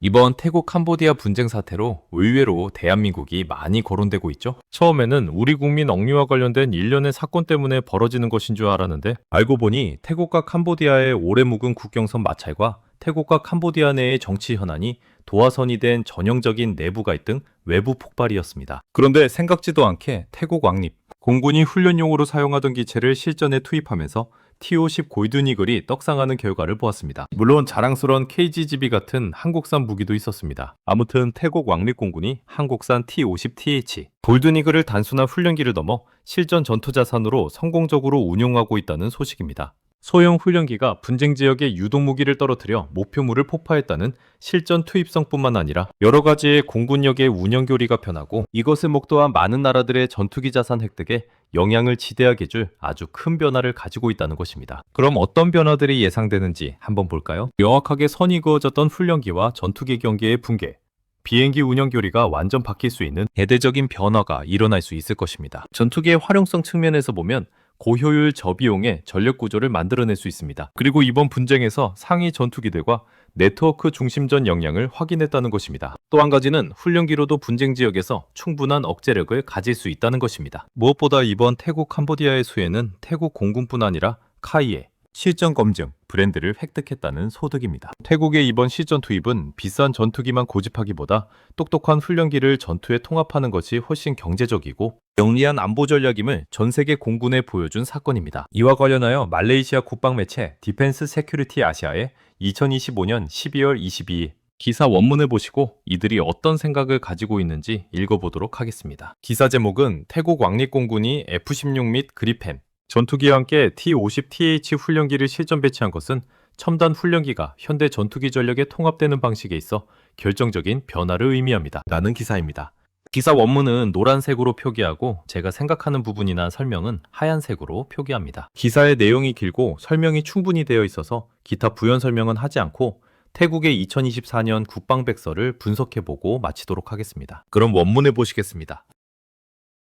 이번 태국 캄보디아 분쟁 사태로 의외로 대한민국이 많이 거론되고 있죠. 처음에는 우리 국민 억류와 관련된 일련의 사건 때문에 벌어지는 것인 줄 알았는데 알고 보니 태국과 캄보디아의 오래 묵은 국경선 마찰과 태국과 캄보디아 내의 정치 현안이 도화선이 된 전형적인 내부 갈등, 외부 폭발이었습니다. 그런데 생각지도 않게 태국 왕립, 공군이 훈련용으로 사용하던 기체를 실전에 투입하면서 T-50 골든이글이 떡상하는 결과를 보았습니다. 물론 자랑스러운 KGGB 같은 한국산 무기도 있었습니다. 아무튼 태국 왕립공군이 한국산 T-50TH, 골든이글을 단순한 훈련기를 넘어 실전 전투 자산으로 성공적으로 운용하고 있다는 소식입니다. 소형 훈련기가 분쟁 지역의 유독무기를 떨어뜨려 목표물을 폭파했다는 실전 투입성뿐만 아니라 여러 가지의 공군력의 운영 교리가 변하고 이것을 목도한 많은 나라들의 전투기 자산 획득에 영향을 지대하게 줄 아주 큰 변화를 가지고 있다는 것입니다. 그럼 어떤 변화들이 예상되는지 한번 볼까요? 명확하게 선이 그어졌던 훈련기와 전투기 경계의 붕괴, 비행기 운영 교리가 완전 바뀔 수 있는 대대적인 변화가 일어날 수 있을 것입니다. 전투기의 활용성 측면에서 보면 고효율 저비용의 전력 구조를 만들어낼 수 있습니다. 그리고 이번 분쟁에서 상위 전투기들과 네트워크 중심전 역량을 확인했다는 것입니다. 또 한 가지는 훈련기로도 분쟁 지역에서 충분한 억제력을 가질 수 있다는 것입니다. 무엇보다 이번 태국 캄보디아의 수혜는 태국 공군뿐 아니라 카이에 실전 검증, 브랜드를 획득했다는 소득입니다. 태국의 이번 실전 투입은 비싼 전투기만 고집하기보다 똑똑한 훈련기를 전투에 통합하는 것이 훨씬 경제적이고 영리한 안보 전략임을 전 세계 공군에 보여준 사건입니다. 이와 관련하여 말레이시아 국방 매체 디펜스 세큐리티 아시아의 2025년 12월 22일 기사 원문을 보시고 이들이 어떤 생각을 가지고 있는지 읽어보도록 하겠습니다. 기사 제목은 태국 왕립공군이 F-16 및 그리펜, 전투기와 함께 T-50TH 훈련기를 실전 배치한 것은 첨단 훈련기가 현대 전투기 전력에 통합되는 방식에 있어 결정적인 변화를 의미합니다. 라는 기사입니다. 기사 원문은 노란색으로 표기하고 제가 생각하는 부분이나 설명은 하얀색으로 표기합니다. 기사의 내용이 길고 설명이 충분히 되어 있어서 기타 부연 설명은 하지 않고 태국의 2024년 국방백서를 분석해보고 마치도록 하겠습니다. 그럼 원문을 보시겠습니다.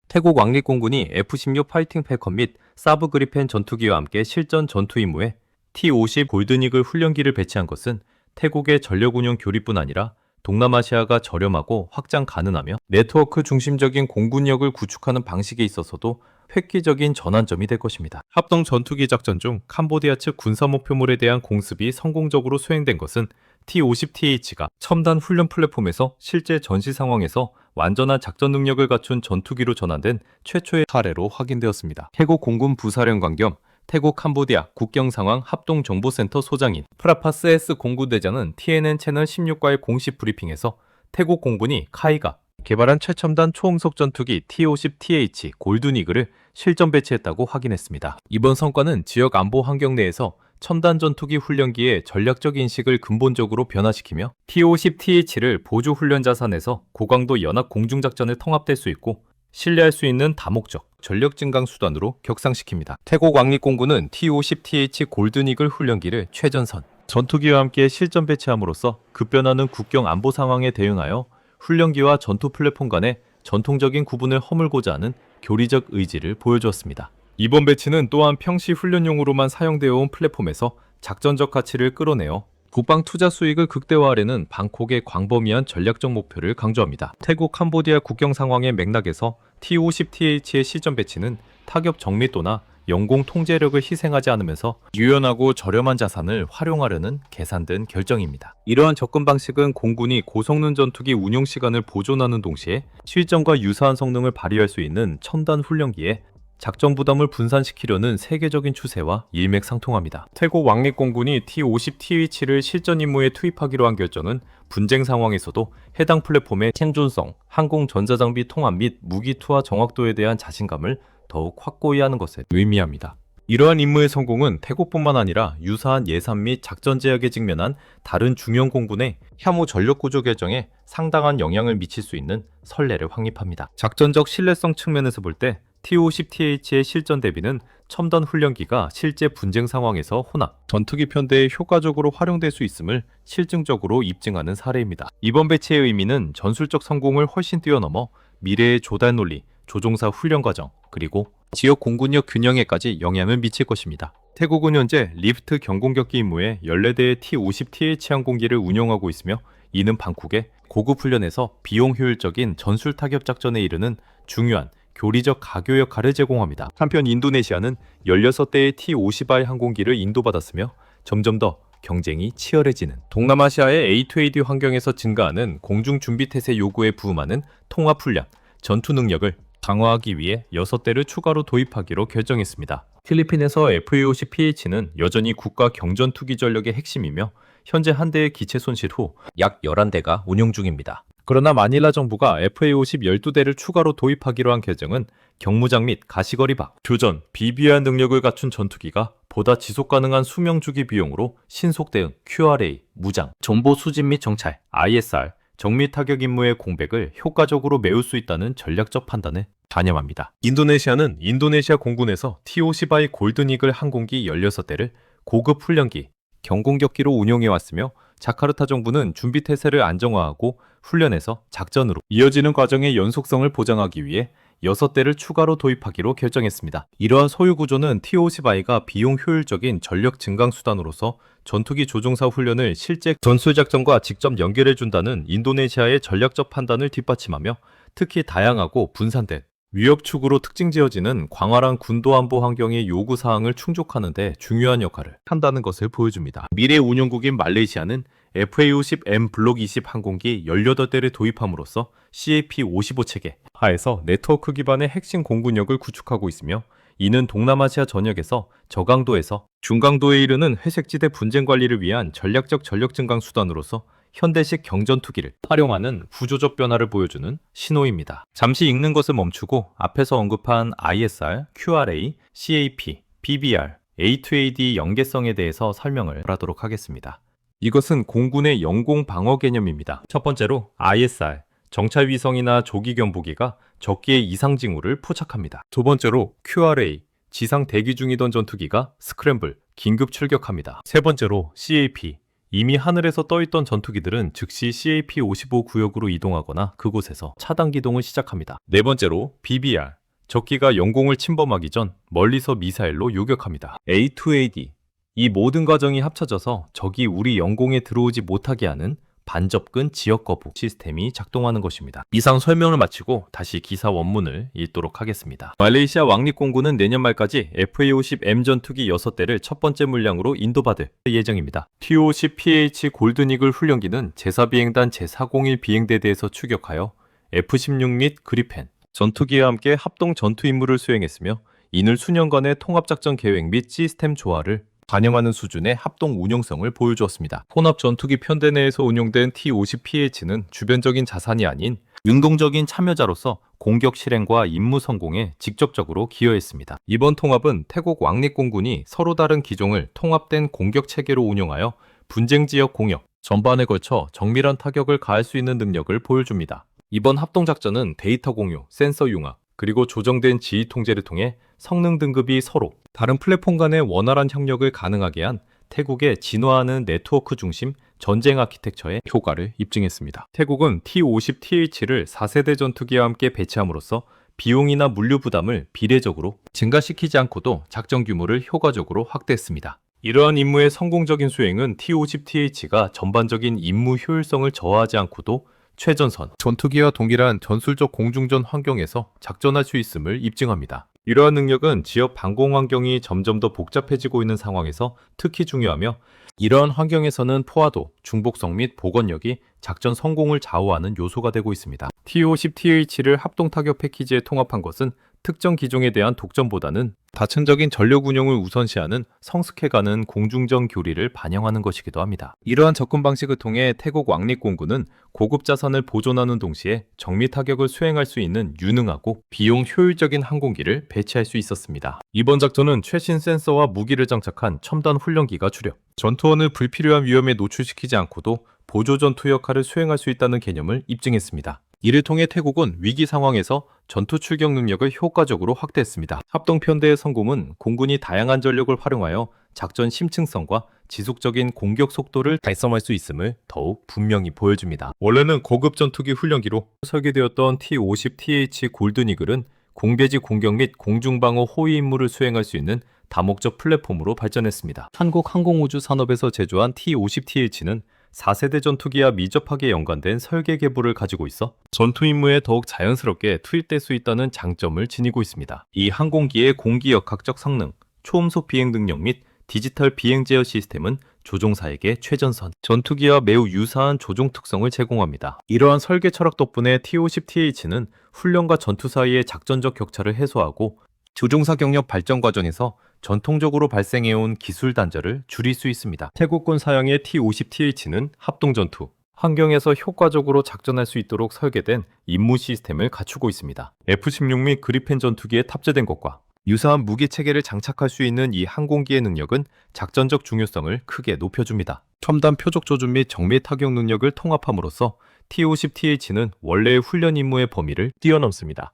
태국 왕립공군이 F-16 파이팅 패컨 및 사브 그리펜 전투기와 함께 실전 전투 임무에 T-50 골든이글 훈련기를 배치한 것은 태국의 전력 운용 교리뿐 아니라 동남아시아가 저렴하고 확장 가능하며 네트워크 중심적인 공군력을 구축하는 방식에 있어서도 획기적인 전환점이 될 것입니다. 합동 전투기 작전 중 캄보디아 측 군사 목표물에 대한 공습이 성공적으로 수행된 것은 T-50TH가 첨단 훈련 플랫폼에서 실제 전시 상황에서 완전한 작전 능력을 갖춘 전투기로 전환된 최초의 사례로 확인되었습니다. 태국 공군 부사령관 겸 태국 캄보디아 국경상황 합동정보센터 소장인 프라파스 S 공군대장은 TNN 채널 16과의 공식 브리핑에서 태국 공군이 카이가 개발한 최첨단 초음속 전투기 T-50TH 골든이글을 실전 배치했다고 확인했습니다. 이번 성과는 지역 안보 환경 내에서 첨단 전투기 훈련기의 전략적 인식을 근본적으로 변화시키며 T-50TH를 보조 훈련 자산에서 고강도 연합 공중작전에 통합될 수 있고 신뢰할 수 있는 다목적 전력 증강 수단으로 격상시킵니다. 태국 왕립공군은 T-50TH 골든이글 훈련기를 최전선 전투기와 함께 실전 배치함으로써 급변하는 국경 안보 상황에 대응하여 훈련기와 전투 플랫폼 간의 전통적인 구분을 허물고자 하는 교리적 의지를 보여주었습니다. 이번 배치는 또한 평시 훈련용으로만 사용되어 온 플랫폼에서 작전적 가치를 끌어내어 국방 투자 수익을 극대화하려는 방콕의 광범위한 전략적 목표를 강조합니다. 태국 캄보디아 국경 상황의 맥락에서 T-50TH의 실전 배치는 타격 정밀도나 영공 통제력을 희생하지 않으면서 유연하고 저렴한 자산을 활용하려는 계산된 결정입니다. 이러한 접근 방식은 공군이 고성능 전투기 운용 시간을 보존하는 동시에 실전과 유사한 성능을 발휘할 수 있는 첨단 훈련기에 작전 부담을 분산시키려는 세계적인 추세와 일맥상통합니다. 태국 왕립공군이 T-50TH를 실전 임무에 투입하기로 한 결정은 분쟁 상황에서도 해당 플랫폼의 생존성, 항공 전자장비 통합 및 무기 투하 정확도에 대한 자신감을 더욱 확고히 하는 것을 의미합니다. 이러한 임무의 성공은 태국뿐만 아니라 유사한 예산 및 작전 제약에 직면한 다른 중형 공군의 향후 전력 구조 결정에 상당한 영향을 미칠 수 있는 선례를 확립합니다. 작전적 신뢰성 측면에서 볼 때 T-50TH의 실전 대비는 첨단 훈련기가 실제 분쟁 상황에서 혼합, 전투기 편대에 효과적으로 활용될 수 있음을 실증적으로 입증하는 사례입니다. 이번 배치의 의미는 전술적 성공을 훨씬 뛰어넘어 미래의 조달 논리, 조종사 훈련 과정, 그리고 지역 공군력 균형에까지 영향을 미칠 것입니다. 태국은 현재 리프트 경공격기 임무에 14대의 T-50TH 항공기를 운용하고 있으며 이는 방콕의 고급 훈련에서 비용 효율적인 전술 타격 작전에 이르는 중요한 교리적 가교 역할을 제공합니다. 한편 인도네시아는 16대의 T-50I 항공기를 인도받았으며 점점 더 경쟁이 치열해지는 동남아시아의 A2AD 환경에서 증가하는 공중준비태세 요구에 부응하는 통합훈련, 전투 능력을 강화하기 위해 6대를 추가로 도입하기로 결정했습니다. 필리핀에서 FA-50PH는 여전히 국가 경전투기 전력의 핵심이며 현재 한 대의 기체 손실 후 약 11대가 운용 중입니다. 그러나 마닐라 정부가 FA-50 12대를 추가로 도입하기로 한 결정은 경무장 및 가시거리 밖, 교전, 비비한 능력을 갖춘 전투기가 보다 지속 가능한 수명 주기 비용으로 신속 대응, QRA, 무장, 정보 수집 및 정찰, ISR, 정밀 타격 임무의 공백을 효과적으로 메울 수 있다는 전략적 판단을 반영합니다. 인도네시아는 인도네시아 공군에서 T-50I 골든이글 항공기 16대를 고급 훈련기, 경공격기로 운용해왔으며 자카르타 정부는 준비태세를 안정화하고 훈련에서 작전으로 이어지는 과정의 연속성을 보장하기 위해 6대를 추가로 도입하기로 결정했습니다. 이러한 소유 구조는 T-50I가 비용 효율적인 전력 증강 수단으로서 전투기 조종사 훈련을 실제 전술 작전과 직접 연결해준다는 인도네시아의 전략적 판단을 뒷받침하며 특히 다양하고 분산된 위협축으로 특징 지어지는 광활한 군도 안보 환경의 요구 사항을 충족하는 데 중요한 역할을 한다는 것을 보여줍니다. 미래 운용국인 말레이시아는 FA-50M 블록 20 항공기 18대를 도입함으로써 CAP-55 체계 하에서 네트워크 기반의 핵심 공군력을 구축하고 있으며 이는 동남아시아 전역에서 저강도에서 중강도에 이르는 회색지대 분쟁 관리를 위한 전략적 전력 증강 수단으로서 현대식 경전투기를 활용하는 구조적 변화를 보여주는 신호입니다. 잠시 읽는 것을 멈추고 앞에서 언급한 ISR, QRA, CAP, BBR, A2AD 연계성에 대해서 설명을 하도록 하겠습니다. 이것은 공군의 영공 방어 개념입니다. 첫 번째로 ISR, 정찰 위성이나 조기 경보기가 적기의 이상 징후를 포착합니다. 두 번째로 QRA, 지상 대기 중이던 전투기가 스크램블, 긴급 출격합니다. 세 번째로 CAP, 이미 하늘에서 떠있던 전투기들은 즉시 CAP-55 구역으로 이동하거나 그곳에서 차단 기동을 시작합니다. 네 번째로 BBR, 적기가 영공을 침범하기 전 멀리서 미사일로 요격합니다. A2AD, 이 모든 과정이 합쳐져서 적이 우리 영공에 들어오지 못하게 하는 반접근 지역 거부 시스템이 작동하는 것입니다. 이상 설명을 마치고 다시 기사 원문을 읽도록 하겠습니다. 말레이시아 왕립공군은 내년 말까지 FA-50M 전투기 6대를 첫 번째 물량으로 인도받을 예정입니다. T-50PH 골든이글 훈련기는 제4비행단 제401 비행대대에서 추격하여 F-16 및 그리펜 전투기와 함께 합동 전투 임무를 수행했으며 이는 수년간의 통합작전 계획 및 시스템 조화를 반영하는 수준의 합동 운용성을 보여주었습니다. 혼합 전투기 편대 내에서 운용된 T-50PH는 주변적인 자산이 아닌 능동적인 참여자로서 공격 실행과 임무 성공에 직접적으로 기여했습니다. 이번 통합은 태국 왕립공군이 서로 다른 기종을 통합된 공격 체계로 운영하여 분쟁 지역 공역 전반에 걸쳐 정밀한 타격을 가할 수 있는 능력을 보여줍니다. 이번 합동작전은 데이터 공유, 센서 융합, 그리고 조정된 지휘 통제를 통해 성능 등급이 서로 다른 플랫폼 간의 원활한 협력을 가능하게 한 태국의 진화하는 네트워크 중심 전쟁 아키텍처의 효과를 입증했습니다. 태국은 T-50TH를 4세대 전투기와 함께 배치함으로써 비용이나 물류 부담을 비례적으로 증가시키지 않고도 작전 규모를 효과적으로 확대했습니다. 이러한 임무의 성공적인 수행은 T-50TH가 전반적인 임무 효율성을 저하하지 않고도 최전선, 전투기와 동일한 전술적 공중전 환경에서 작전할 수 있음을 입증합니다. 이러한 능력은 지역 방공 환경이 점점 더 복잡해지고 있는 상황에서 특히 중요하며 이러한 환경에서는 포화도, 중복성 및 복원력이 작전 성공을 좌우하는 요소가 되고 있습니다. T-50TH를 합동 타격 패키지에 통합한 것은 특정 기종에 대한 독점보다는 다층적인 전력 운영을 우선시하는 성숙해가는 공중전 교리를 반영하는 것이기도 합니다. 이러한 접근 방식을 통해 태국 왕립공군은 고급 자산을 보존하는 동시에 정밀 타격을 수행할 수 있는 유능하고 비용 효율적인 항공기를 배치할 수 있었습니다. 이번 작전은 최신 센서와 무기를 장착한 첨단 훈련기가 주력, 전투원을 불필요한 위험에 노출시키지 않고도 보조 전투 역할을 수행할 수 있다는 개념을 입증했습니다. 이를 통해 태국은 위기 상황에서 전투 출격 능력을 효과적으로 확대했습니다. 합동편대의 성공은 공군이 다양한 전력을 활용하여 작전 심층성과 지속적인 공격 속도를 달성할 수 있음을 더욱 분명히 보여줍니다. 원래는 고급 전투기 훈련기로 설계되었던 T-50TH 골든이글은 공배지 공격 및 공중방어 호위 임무를 수행할 수 있는 다목적 플랫폼으로 발전했습니다. 한국 항공우주 산업에서 제조한 T-50TH는 4세대 전투기와 밀접하게 연관된 설계 계보를 가지고 있어 전투 임무에 더욱 자연스럽게 투입될 수 있다는 장점을 지니고 있습니다. 이 항공기의 공기 역학적 성능, 초음속 비행 능력 및 디지털 비행 제어 시스템은 조종사에게 최전선, 전투기와 매우 유사한 조종 특성을 제공합니다. 이러한 설계 철학 덕분에 T-50TH는 훈련과 전투 사이의 작전적 격차를 해소하고 조종사 경력 발전 과정에서 전통적으로 발생해온 기술 단절을 줄일 수 있습니다. 태국군 사양의 T-50TH는 합동전투, 환경에서 효과적으로 작전할 수 있도록 설계된 임무 시스템을 갖추고 있습니다. F-16 및 그리펜 전투기에 탑재된 것과 유사한 무기 체계를 장착할 수 있는 이 항공기의 능력은 작전적 중요성을 크게 높여줍니다. 첨단 표적 조준 및 정밀 타격 능력을 통합함으로써 T-50TH는 원래의 훈련 임무의 범위를 뛰어넘습니다.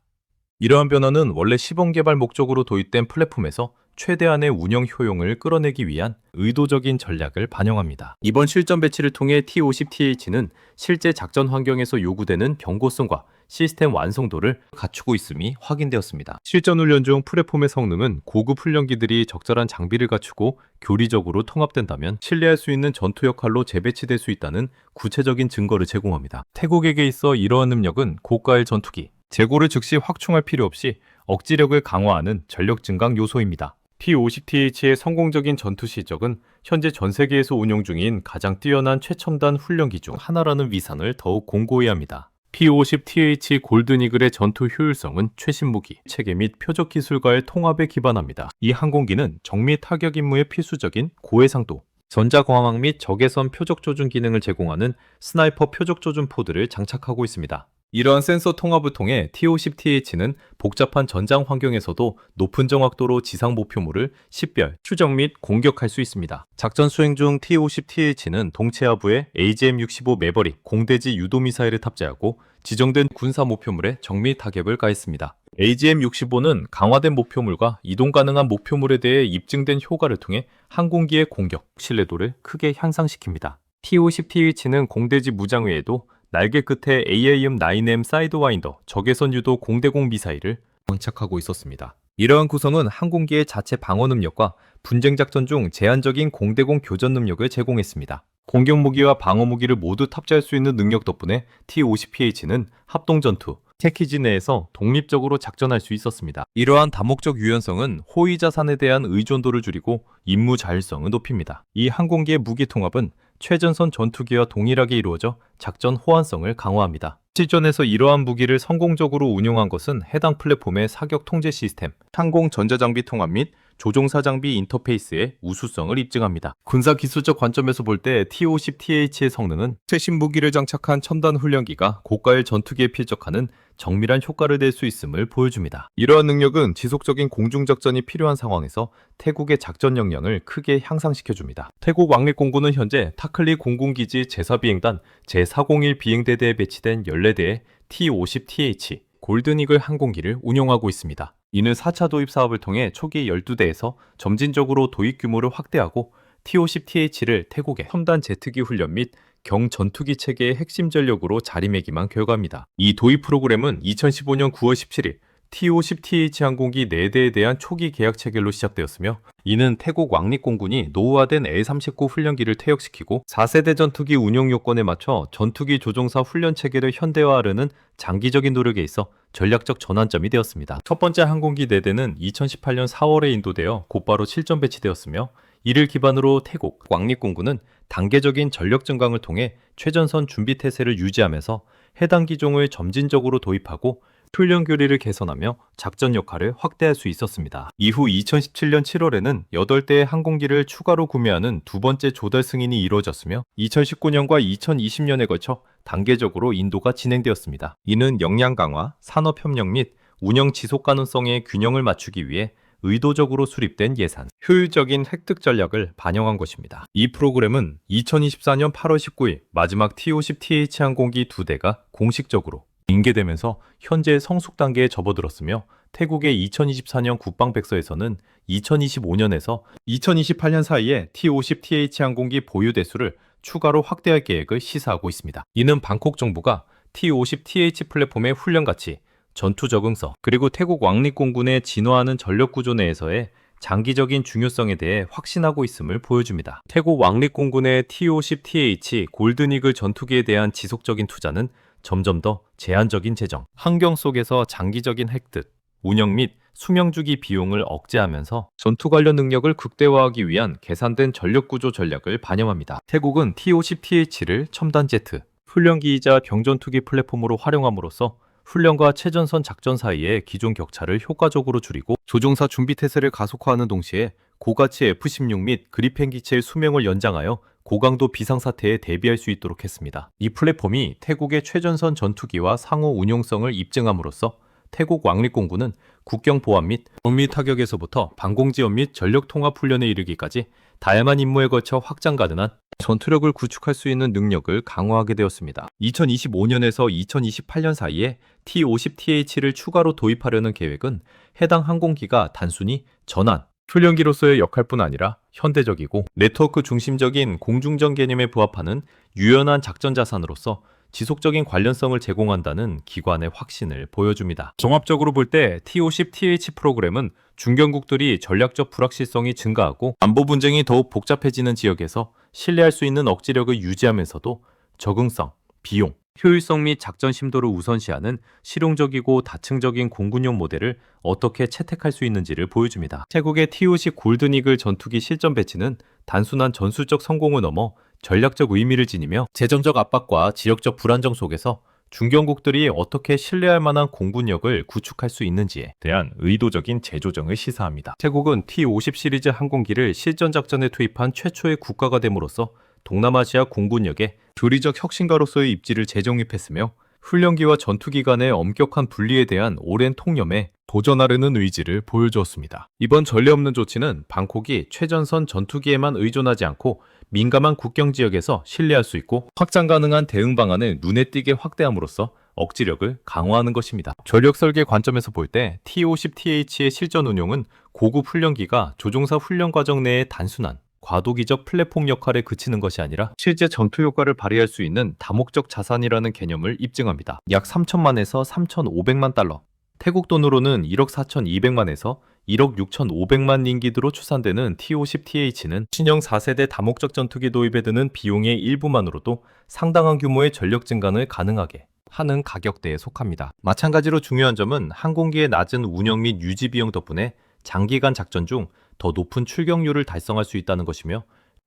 이러한 변화는 원래 시범 개발 목적으로 도입된 플랫폼에서 최대한의 운영 효용을 끌어내기 위한 의도적인 전략을 반영합니다. 이번 실전 배치를 통해 T-50TH는 실제 작전 환경에서 요구되는 경고성과 시스템 완성도를 갖추고 있음이 확인되었습니다. 실전 훈련 중 플랫폼의 성능은 고급 훈련기들이 적절한 장비를 갖추고 교리적으로 통합된다면 신뢰할 수 있는 전투 역할로 재배치될 수 있다는 구체적인 증거를 제공합니다. 태국에게 있어 이러한 능력은 고가의 전투기, 재고를 즉시 확충할 필요 없이 억지력을 강화하는 전력 증강 요소입니다. T-50TH의 성공적인 전투 실적은 현재 전 세계에서 운용 중인 가장 뛰어난 최첨단 훈련기 중 하나라는 위상을 더욱 공고히 합니다. T-50TH 골든이글의 전투 효율성은 최신 무기, 체계 및 표적 기술과의 통합에 기반합니다. 이 항공기는 정밀 타격 임무에 필수적인 고해상도, 전자광학 및 적외선 표적 조준 기능을 제공하는 스나이퍼 표적 조준 포드를 장착하고 있습니다. 이러한 센서 통합을 통해 T-50TH는 복잡한 전장 환경에서도 높은 정확도로 지상 목표물을 식별, 추적 및 공격할 수 있습니다. 작전 수행 중 T-50TH는 동체 하부에 AGM-65 매버릭 공대지 유도 미사일을 탑재하고 지정된 군사 목표물에 정밀 타격을 가했습니다. AGM-65는 강화된 목표물과 이동 가능한 목표물에 대해 입증된 효과를 통해 항공기의 공격, 신뢰도를 크게 향상시킵니다. T-50TH는 공대지 무장 외에도 날개 끝에 AAM-9M 사이드와인더 적외선 유도 공대공 미사일을 장착하고 있었습니다. 이러한 구성은 항공기의 자체 방어 능력과 분쟁 작전 중 제한적인 공대공 교전 능력을 제공했습니다. 공격 무기와 방어 무기를 모두 탑재할 수 있는 능력 덕분에 T-50TH는 합동전투, 패키지 내에서 독립적으로 작전할 수 있었습니다. 이러한 다목적 유연성은 호위 자산에 대한 의존도를 줄이고 임무 자율성을 높입니다. 이 항공기의 무기 통합은 최전선 전투기와 동일하게 이루어져 작전 호환성을 강화합니다. 실전에서 이러한 무기를 성공적으로 운용한 것은 해당 플랫폼의 사격 통제 시스템, 항공 전자장비 통합 및 조종사 장비 인터페이스의 우수성을 입증합니다. 군사 기술적 관점에서 볼 때 T-50TH의 성능은 최신 무기를 장착한 첨단 훈련기가 고가의 전투기에 필적하는 정밀한 효과를 낼 수 있음을 보여줍니다. 이러한 능력은 지속적인 공중작전이 필요한 상황에서 태국의 작전 역량을 크게 향상시켜줍니다. 태국 왕립공군은 현재 타클리 공군기지 제4비행단 제401 비행대대에 배치된 14대의 T-50TH 골든이글 항공기를 운용하고 있습니다. 이는 4차 도입 사업을 통해 초기 12대에서 점진적으로 도입 규모를 확대하고 T-50TH를 태국의 첨단 제트기 훈련 및 경전투기 체계의 핵심 전력으로 자리매김한 결과입니다. 이 도입 프로그램은 2015년 9월 17일 T-50TH 항공기 4대에 대한 초기 계약 체결로 시작되었으며 이는 태국 왕립공군이 노후화된 L-39 훈련기를 퇴역시키고 4세대 전투기 운용 요건에 맞춰 전투기 조종사 훈련 체계를 현대화하려는 장기적인 노력에 있어 전략적 전환점이 되었습니다. 첫 번째 항공기 4대는 2018년 4월에 인도되어 곧바로 실전 배치되었으며 이를 기반으로 태국 왕립공군은 단계적인 전력 증강을 통해 최전선 준비 태세를 유지하면서 해당 기종을 점진적으로 도입하고 훈련 교리를 개선하며 작전 역할을 확대할 수 있었습니다. 이후 2017년 7월에는 8대의 항공기를 추가로 구매하는 두 번째 조달 승인이 이루어졌으며 2019년과 2020년에 걸쳐 단계적으로 인도가 진행되었습니다. 이는 역량 강화, 산업 협력 및 운영 지속 가능성의 균형을 맞추기 위해 의도적으로 수립된 예산, 효율적인 획득 전략을 반영한 것입니다. 이 프로그램은 2024년 8월 19일 마지막 T-50TH 항공기 2대가 공식적으로 인계되면서 현재 성숙 단계에 접어들었으며 태국의 2024년 국방백서에서는 2025년에서 2028년 사이에 T-50TH 항공기 보유 대수를 추가로 확대할 계획을 시사하고 있습니다. 이는 방콕 정부가 T-50TH 플랫폼의 훈련 가치, 전투 적응성, 그리고 태국 왕립공군의 진화하는 전력 구조 내에서의 장기적인 중요성에 대해 확신하고 있음을 보여줍니다. 태국 왕립공군의 T-50TH 골든이글 전투기에 대한 지속적인 투자는 점점 더 제한적인 재정, 환경 속에서 장기적인 획득, 운영 및 수명주기 비용을 억제하면서 전투 관련 능력을 극대화하기 위한 계산된 전력구조 전략을 반영합니다. 태국은 T-50TH를 첨단 제트, 훈련기이자 병전투기 플랫폼으로 활용함으로써 훈련과 최전선 작전 사이의 기존 격차를 효과적으로 줄이고 조종사 준비 태세를 가속화하는 동시에 고가치 F-16 및 그리펜 기체의 수명을 연장하여 고강도 비상사태에 대비할 수 있도록 했습니다. 이 플랫폼이 태국의 최전선 전투기와 상호 운용성을 입증함으로써 태국 왕립공군은 국경 보안 및 정밀 타격에서부터 방공지원 및 전력 통합 훈련에 이르기까지 다양한 임무에 걸쳐 확장 가능한 전투력을 구축할 수 있는 능력을 강화하게 되었습니다. 2025년에서 2028년 사이에 T-50TH를 추가로 도입하려는 계획은 해당 항공기가 단순히 전환, 훈련기로서의 역할뿐 아니라 현대적이고 네트워크 중심적인 공중전 개념에 부합하는 유연한 작전 자산으로서 지속적인 관련성을 제공한다는 기관의 확신을 보여줍니다. 종합적으로 볼 때 T-50TH 프로그램은 중견국들이 전략적 불확실성이 증가하고 안보 분쟁이 더욱 복잡해지는 지역에서 신뢰할 수 있는 억지력을 유지하면서도 적응성, 비용, 효율성 및 작전 심도를 우선시하는 실용적이고 다층적인 공군용 모델을 어떻게 채택할 수 있는지를 보여줍니다. 태국의 T-50 골든이글 전투기 실전 배치는 단순한 전술적 성공을 넘어 전략적 의미를 지니며 재정적 압박과 지역적 불안정 속에서 중견국들이 어떻게 신뢰할 만한 공군력을 구축할 수 있는지에 대한 의도적인 재조정을 시사합니다. 태국은 T-50 시리즈 항공기를 실전 작전에 투입한 최초의 국가가 됨으로써 동남아시아 공군력의 교리적 혁신가로서의 입지를 재정립했으며 훈련기와 전투기 간의 엄격한 분리에 대한 오랜 통념에 도전하려는 의지를 보여주었습니다. 이번 전례 없는 조치는 방콕이 최전선 전투기에만 의존하지 않고 민감한 국경 지역에서 신뢰할 수 있고 확장 가능한 대응 방안을 눈에 띄게 확대함으로써 억지력을 강화하는 것입니다. 전력 설계 관점에서 볼 때 T-50TH의 실전 운용은 고급 훈련기가 조종사 훈련 과정 내의 단순한 과도기적 플랫폼 역할에 그치는 것이 아니라 실제 전투 효과를 발휘할 수 있는 다목적 자산이라는 개념을 입증합니다. 약 3천만에서 3,500만 달러, 태국 돈으로는 1억 4,200만에서 1억 6,500만 링기드로 추산되는 T-50TH는 신형 4세대 다목적 전투기 도입에 드는 비용의 일부만으로도 상당한 규모의 전력 증강을 가능하게 하는 가격대에 속합니다. 마찬가지로 중요한 점은 항공기의 낮은 운영 및 유지 비용 덕분에 장기간 작전 중 더 높은 출격률을 달성할 수 있다는 것이며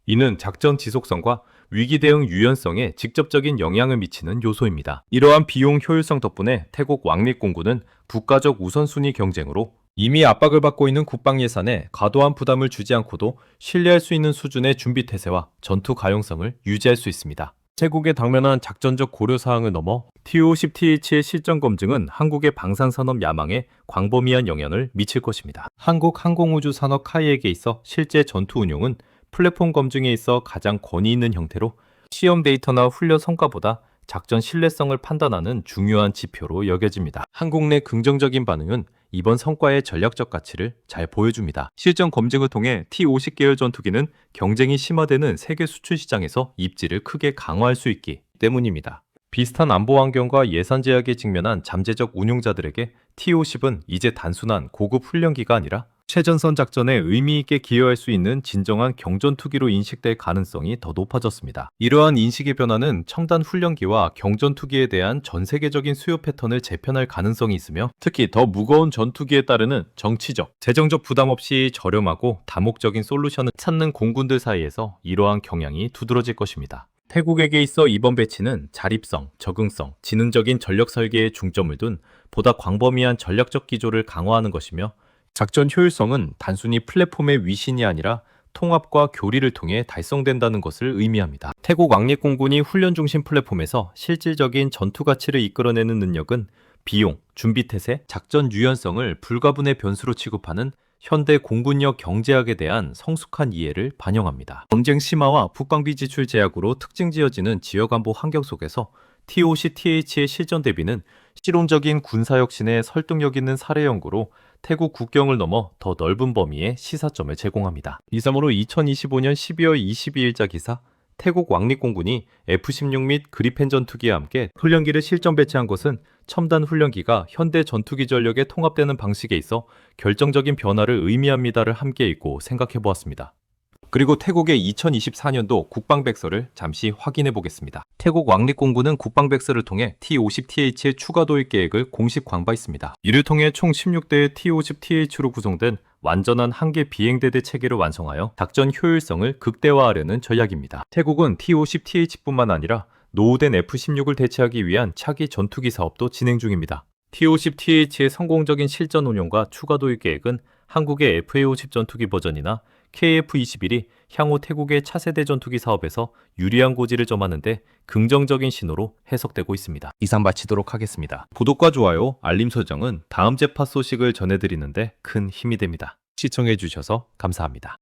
이는 작전 지속성과 위기 대응 유연성에 직접적인 영향을 미치는 요소입니다. 이러한 비용 효율성 덕분에 태국 왕립공군은 국가적 우선순위 경쟁으로 이미 압박을 받고 있는 국방 예산에 과도한 부담을 주지 않고도 신뢰할 수 있는 수준의 준비 태세와 전투 가용성을 유지할 수 있습니다. 태국에 당면한 작전적 고려사항을 넘어 T-50TH의 실전 검증은 한국의 방산산업 야망에 광범위한 영향을 미칠 것입니다. 한국 항공우주 산업 카이에게 있어 실제 전투 운용은 플랫폼 검증에 있어 가장 권위 있는 형태로 시험 데이터나 훈련 성과보다 작전 신뢰성을 판단하는 중요한 지표로 여겨집니다. 한국 내 긍정적인 반응은 이번 성과의 전략적 가치를 잘 보여줍니다. 실전 검증을 통해 T-50 계열 전투기는 경쟁이 심화되는 세계 수출 시장에서 입지를 크게 강화할 수 있기 때문입니다. 비슷한 안보 환경과 예산 제약에 직면한 잠재적 운용자들에게 T-50은 이제 단순한 고급 훈련기가 아니라 최전선 작전에 의미 있게 기여할 수 있는 진정한 경전투기로 인식될 가능성이 더 높아졌습니다. 이러한 인식의 변화는 첨단 훈련기와 경전투기에 대한 전 세계적인 수요 패턴을 재편할 가능성이 있으며 특히 더 무거운 전투기에 따르는 정치적, 재정적 부담 없이 저렴하고 다목적인 솔루션을 찾는 공군들 사이에서 이러한 경향이 두드러질 것입니다. 태국에게 있어 이번 배치는 자립성, 적응성, 지능적인 전력 설계에 중점을 둔 보다 광범위한 전략적 기조를 강화하는 것이며 작전 효율성은 단순히 플랫폼의 위신이 아니라 통합과 교리를 통해 달성된다는 것을 의미합니다. 태국 왕립공군이 훈련 중심 플랫폼에서 실질적인 전투 가치를 이끌어내는 능력은 비용, 준비 태세, 작전 유연성을 불가분의 변수로 취급하는 현대 공군력 경제학에 대한 성숙한 이해를 반영합니다. 경쟁 심화와 국방비 지출 제약으로 특징 지어지는 지역 안보 환경 속에서 T-50TH의 실전 대비는 실용적인 군사혁신에 설득력 있는 사례 연구로 태국 국경을 넘어 더 넓은 범위의 시사점을 제공합니다. 이상으로 2025년 12월 22일자 기사 태국 왕립공군이 F-16 및 그리펜 전투기와 함께 훈련기를 실전 배치한 것은 첨단 훈련기가 현대 전투기 전력에 통합되는 방식에 있어 결정적인 변화를 의미합니다를 함께 읽고 생각해 보았습니다. 그리고 태국의 2024년도 국방백서를 잠시 확인해 보겠습니다. 태국 왕립공군은 국방백서를 통해 T-50TH의 추가 도입 계획을 공식 광고했습니다. 이를 통해 총 16대의 T-50TH로 구성된 완전한 한계 비행대대 체계를 완성하여 작전 효율성을 극대화하려는 전략입니다. 태국은 T-50TH뿐만 아니라 노후된 F-16을 대체하기 위한 차기 전투기 사업도 진행 중입니다. T-50TH의 성공적인 실전 운용과 추가 도입 계획은 한국의 FA-50 전투기 버전이나 KF-21이 향후 태국의 차세대 전투기 사업에서 유리한 고지를 점하는데 긍정적인 신호로 해석되고 있습니다. 이상 마치도록 하겠습니다. 구독과 좋아요, 알림 설정은 다음 재파 소식을 전해드리는데 큰 힘이 됩니다. 시청해주셔서 감사합니다.